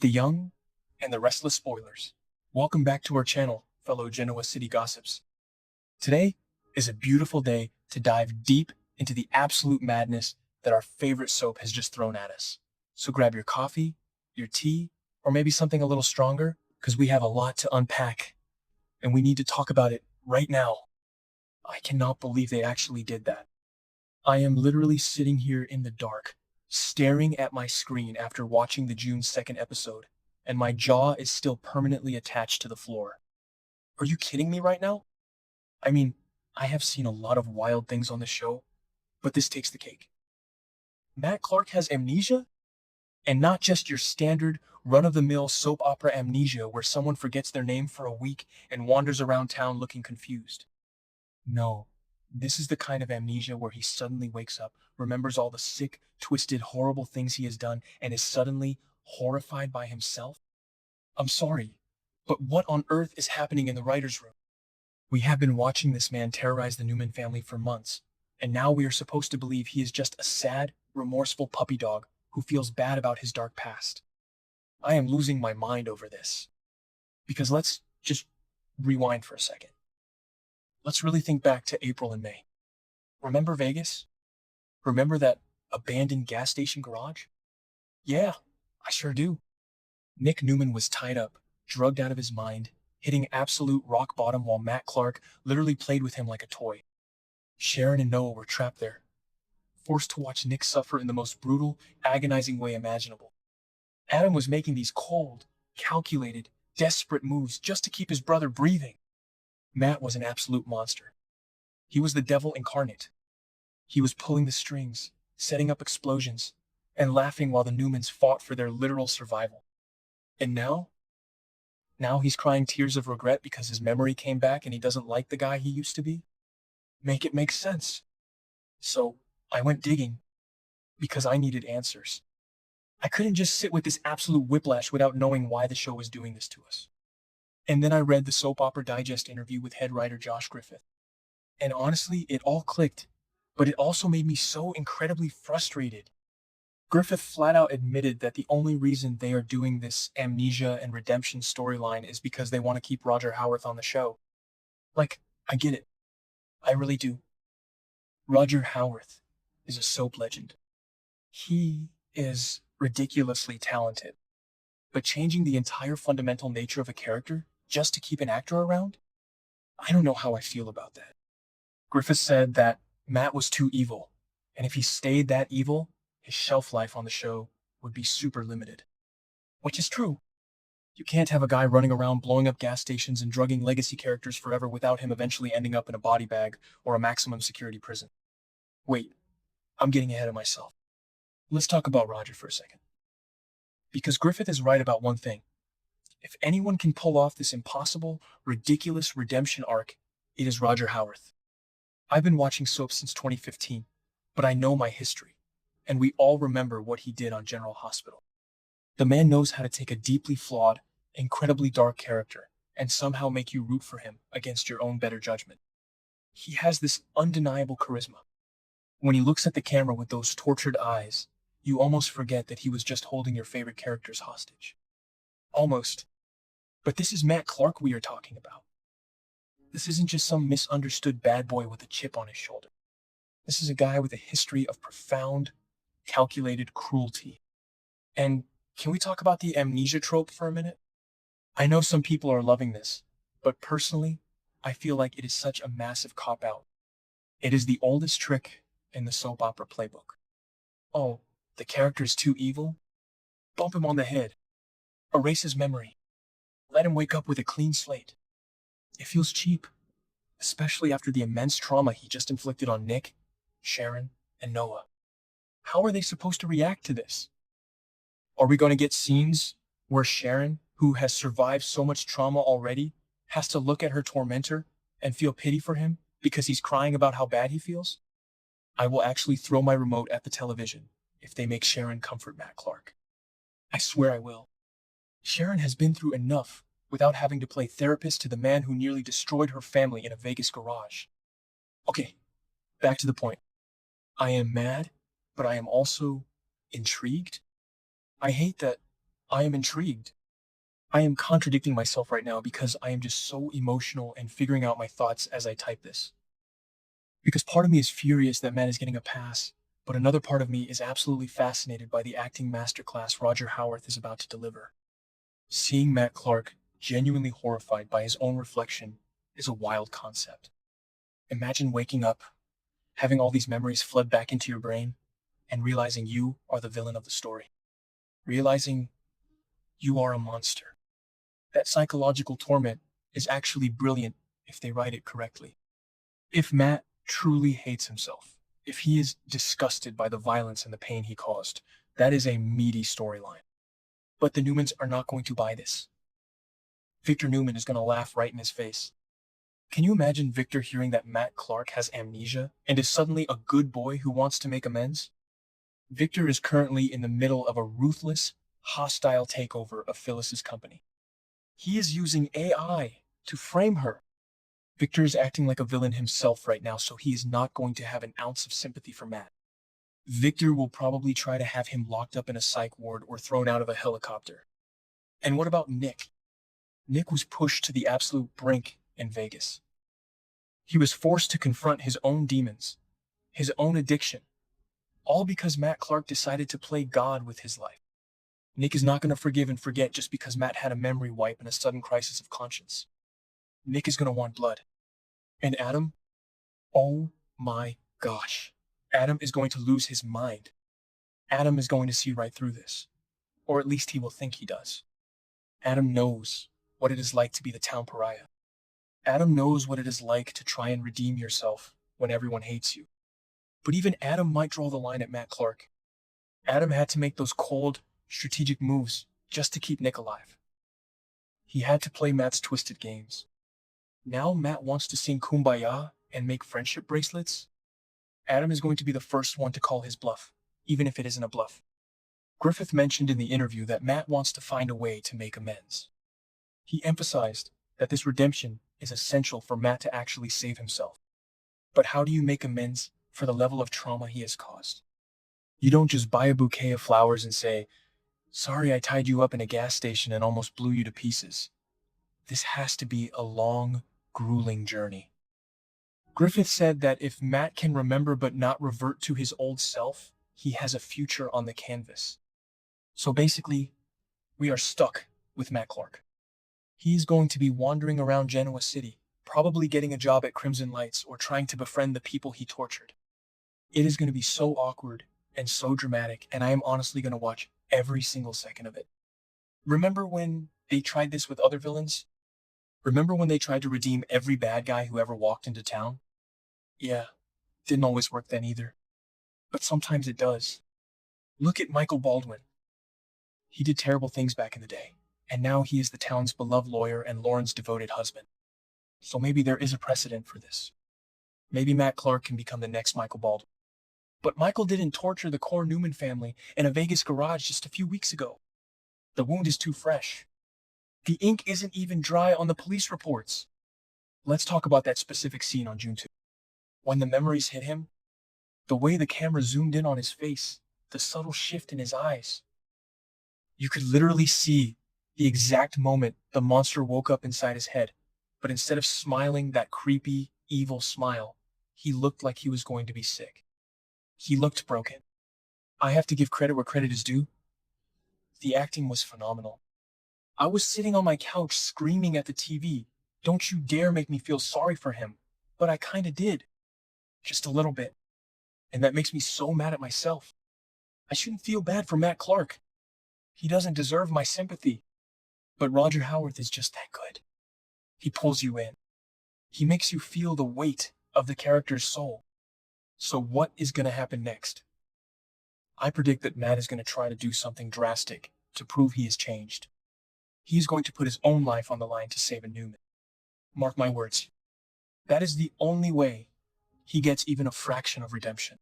the young, and the restless spoilers. Welcome back to our channel, fellow Genoa City gossips. Today is a beautiful day to dive deep into the absolute madness that our favorite soap has just thrown at us. So grab your coffee, your tea, or maybe something a little stronger, because we have a lot to unpack, and we need to talk about it right now. I cannot believe they actually did that. I am literally sitting here in the dark, staring at my screen after watching the June 2nd episode, and my jaw is still permanently attached to the floor. Are you kidding me right now? I mean, I have seen a lot of wild things on the show, but this takes the cake. Matt Clark has amnesia? And not just your standard run-of-the-mill soap opera amnesia where someone forgets their name for a week and wanders around town looking confused. No, this is the kind of amnesia where he suddenly wakes up, remembers all the sick, twisted, horrible things he has done, and is suddenly horrified by himself. I'm sorry, but what on earth is happening in the writer's room? We have been watching this man terrorize the Newman family for months, and now we are supposed to believe he is just a sad, remorseful puppy dog who feels bad about his dark past. I am losing my mind over this. Because let's just rewind for a second. Let's really think back to April and May. Remember Vegas? Remember that abandoned gas station garage? Yeah, I sure do. Nick Newman was tied up, drugged out of his mind, hitting absolute rock bottom while Matt Clark literally played with him like a toy. Sharon and Noah were trapped there, forced to watch Nick suffer in the most brutal, agonizing way imaginable. Adam was making these cold, calculated, desperate moves just to keep his brother breathing. Matt was an absolute monster. He was the devil incarnate. He was pulling the strings, setting up explosions, and laughing while the Newmans fought for their literal survival. And now? Now he's crying tears of regret because his memory came back and he doesn't like the guy he used to be? Make it make sense. So, I went digging, because I needed answers. I couldn't just sit with this absolute whiplash without knowing why the show was doing this to us. And then I read the Soap Opera Digest interview with head writer Josh Griffith. And honestly, it all clicked, but it also made me so incredibly frustrated. Griffith flat out admitted that the only reason they are doing this amnesia and redemption storyline is because they want to keep Roger Howarth on the show. Like, I get it. I really do. Roger Howarth is a soap legend. He is ridiculously talented. But changing the entire fundamental nature of a character just to keep an actor around? I don't know how I feel about that. Griffith said that Matt was too evil, and if he stayed that evil, his shelf life on the show would be super limited. Which is true. You can't have a guy running around blowing up gas stations and drugging legacy characters forever without him eventually ending up in a body bag or a maximum security prison. Wait, I'm getting ahead of myself. Let's talk about Roger for a second. Because Griffith is right about one thing. If anyone can pull off this impossible, ridiculous redemption arc, it is Roger Howarth. I've been watching soap since 2015, but I know my history, and we all remember what he did on General Hospital. The man knows how to take a deeply flawed, incredibly dark character and somehow make you root for him against your own better judgment. He has this undeniable charisma. When he looks at the camera with those tortured eyes, you almost forget that he was just holding your favorite characters hostage. Almost. But this is Matt Clark we are talking about. This isn't just some misunderstood bad boy with a chip on his shoulder. This is a guy with a history of profound, calculated cruelty. And can we talk about the amnesia trope for a minute? I know some people are loving this, but personally, I feel like it is such a massive cop-out. It is the oldest trick in the soap opera playbook. Oh, the character's too evil? Bump him on the head. Erase his memory. Let him wake up with a clean slate. It feels cheap, especially after the immense trauma he just inflicted on Nick, Sharon, and Noah. How are they supposed to react to this? Are we going to get scenes where Sharon, who has survived so much trauma already, has to look at her tormentor and feel pity for him because he's crying about how bad he feels? I will actually throw my remote at the television if they make Sharon comfort Matt Clark. I swear I will. Sharon has been through enough without having to play therapist to the man who nearly destroyed her family in a Vegas garage. Okay, back to the point. I am mad, but I am also intrigued. I hate that I am intrigued. I am contradicting myself right now because I am just so emotional and figuring out my thoughts as I type this. Because part of me is furious that Matt is getting a pass, but another part of me is absolutely fascinated by the acting masterclass Roger Howarth is about to deliver. Seeing Matt Clark genuinely horrified by his own reflection is a wild concept. Imagine waking up, having all these memories flood back into your brain, and realizing you are the villain of the story. Realizing you are a monster. That psychological torment is actually brilliant if they write it correctly. If Matt truly hates himself, if he is disgusted by the violence and the pain he caused, that is a meaty storyline. But the Newmans are not going to buy this. Victor Newman is going to laugh right in his face. Can you imagine Victor hearing that Matt Clark has amnesia and is suddenly a good boy who wants to make amends? Victor is currently in the middle of a ruthless, hostile takeover of Phyllis's company. He is using AI to frame her. Victor is acting like a villain himself right now, so he is not going to have an ounce of sympathy for Matt. Victor will probably try to have him locked up in a psych ward or thrown out of a helicopter. And what about Nick? Nick was pushed to the absolute brink in Vegas. He was forced to confront his own demons, his own addiction, all because Matt Clark decided to play God with his life. Nick is not going to forgive and forget just because Matt had a memory wipe and a sudden crisis of conscience. Nick is going to want blood. And Adam? Oh my gosh. Adam is going to lose his mind. Adam is going to see right through this. Or at least he will think he does. Adam knows what it is like to be the town pariah. Adam knows what it is like to try and redeem yourself when everyone hates you. But even Adam might draw the line at Matt Clark. Adam had to make those cold, strategic moves just to keep Nick alive. He had to play Matt's twisted games. Now Matt wants to sing Kumbaya and make friendship bracelets. Adam is going to be the first one to call his bluff, even if it isn't a bluff. Griffith mentioned in the interview that Matt wants to find a way to make amends. He emphasized that this redemption is essential for Matt to actually save himself. But how do you make amends for the level of trauma he has caused? You don't just buy a bouquet of flowers and say, "Sorry I tied you up in a gas station and almost blew you to pieces." This has to be a long, grueling journey. Griffith said that if Matt can remember but not revert to his old self, he has a future on the canvas. So basically, we are stuck with Matt Clark. He's going to be wandering around Genoa City, probably getting a job at Crimson Lights or trying to befriend the people he tortured. It is going to be so awkward and so dramatic, and I am honestly going to watch every single second of it. Remember when they tried this with other villains? Remember when they tried to redeem every bad guy who ever walked into town? Yeah, didn't always work then either. But sometimes it does. Look at Michael Baldwin. He did terrible things back in the day, and now he is the town's beloved lawyer and Lauren's devoted husband. So maybe there is a precedent for this. Maybe Matt Clark can become the next Michael Baldwin. But Michael didn't torture the core Newman family in a Vegas garage just a few weeks ago. The wound is too fresh. The ink isn't even dry on the police reports. Let's talk about that specific scene on June 2. When the memories hit him, the way the camera zoomed in on his face, the subtle shift in his eyes. You could literally see the exact moment the monster woke up inside his head, but instead of smiling that creepy, evil smile, he looked like he was going to be sick. He looked broken. I have to give credit where credit is due. The acting was phenomenal. I was sitting on my couch screaming at the TV, "Don't you dare make me feel sorry for him." But I kinda did. Just a little bit. And that makes me so mad at myself. I shouldn't feel bad for Matt Clark. He doesn't deserve my sympathy. But Roger Howarth is just that good. He pulls you in. He makes you feel the weight of the character's soul. So what is going to happen next? I predict that Matt is going to try to do something drastic to prove he has changed. He is going to put his own life on the line to save a Newman. Mark my words. That is the only way he gets even a fraction of redemption.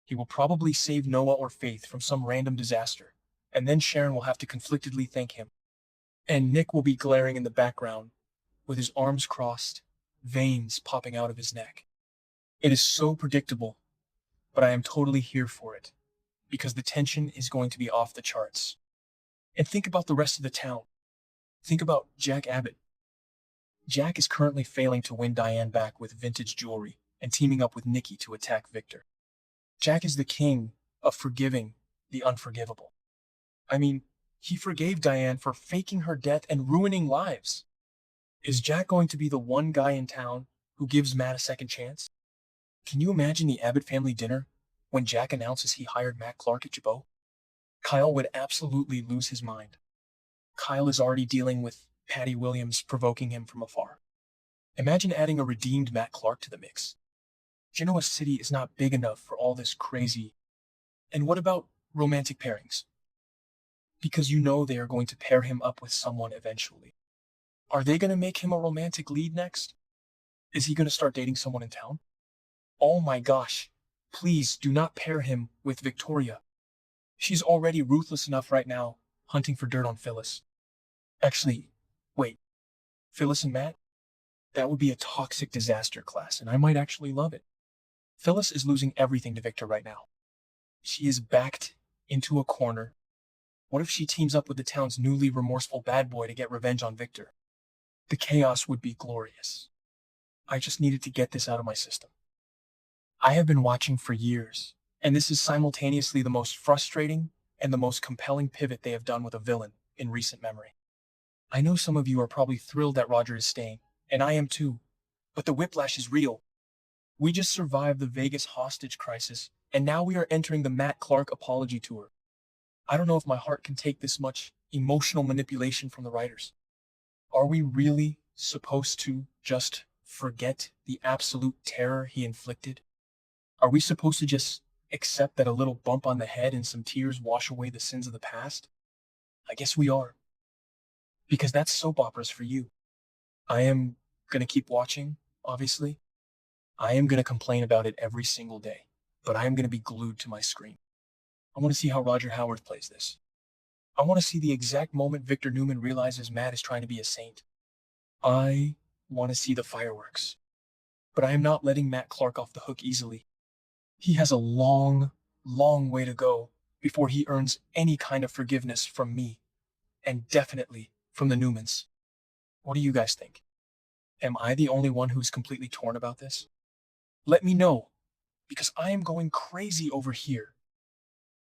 He will probably save Noah or Faith from some random disaster, and then Sharon will have to conflictedly thank him. And Nick will be glaring in the background, with his arms crossed, veins popping out of his neck. It is so predictable, but I am totally here for it, because the tension is going to be off the charts. And think about the rest of the town. Think about Jack Abbott. Jack is currently failing to win Diane back with vintage jewelry and teaming up with Nikki to attack Victor. Jack is the king of forgiving the unforgivable. I mean, he forgave Diane for faking her death and ruining lives. Is Jack going to be the one guy in town who gives Matt a second chance? Can you imagine the Abbott family dinner when Jack announces he hired Matt Clark at Jabot? Kyle would absolutely lose his mind. Kyle is already dealing with Patty Williams provoking him from afar. Imagine adding a redeemed Matt Clark to the mix. Genoa City is not big enough for all this crazy. And what about romantic pairings? Because you know they are going to pair him up with someone eventually. Are they going to make him a romantic lead next? Is he going to start dating someone in town? Oh my gosh, please do not pair him with Victoria. She's already ruthless enough right now, hunting for dirt on Phyllis. Actually, wait, Phyllis and Matt? That would be a toxic disaster class, and I might actually love it. Phyllis is losing everything to Victor right now. She is backed into a corner. What if she teams up with the town's newly remorseful bad boy to get revenge on Victor? The chaos would be glorious. I just needed to get this out of my system. I have been watching for years, and this is simultaneously the most frustrating and the most compelling pivot they have done with a villain in recent memory. I know some of you are probably thrilled that Roger is staying, and I am too, but the whiplash is real. We just survived the Vegas hostage crisis, and now we are entering the Matt Clark apology tour. I don't know if my heart can take this much emotional manipulation from the writers. Are we really supposed to just forget the absolute terror he inflicted? Are we supposed to just accept that a little bump on the head and some tears wash away the sins of the past? I guess we are. Because that's soap operas for you. I am going to keep watching, obviously. I am going to complain about it every single day, but I am going to be glued to my screen. I want to see how Roger Howarth plays this. I want to see the exact moment Victor Newman realizes Matt is trying to be a saint. I want to see the fireworks. But I am not letting Matt Clark off the hook easily. He has a long, long way to go before he earns any kind of forgiveness from me, and definitely from the Newmans. What do you guys think? Am I the only one who's completely torn about this? Let me know, because I am going crazy over here.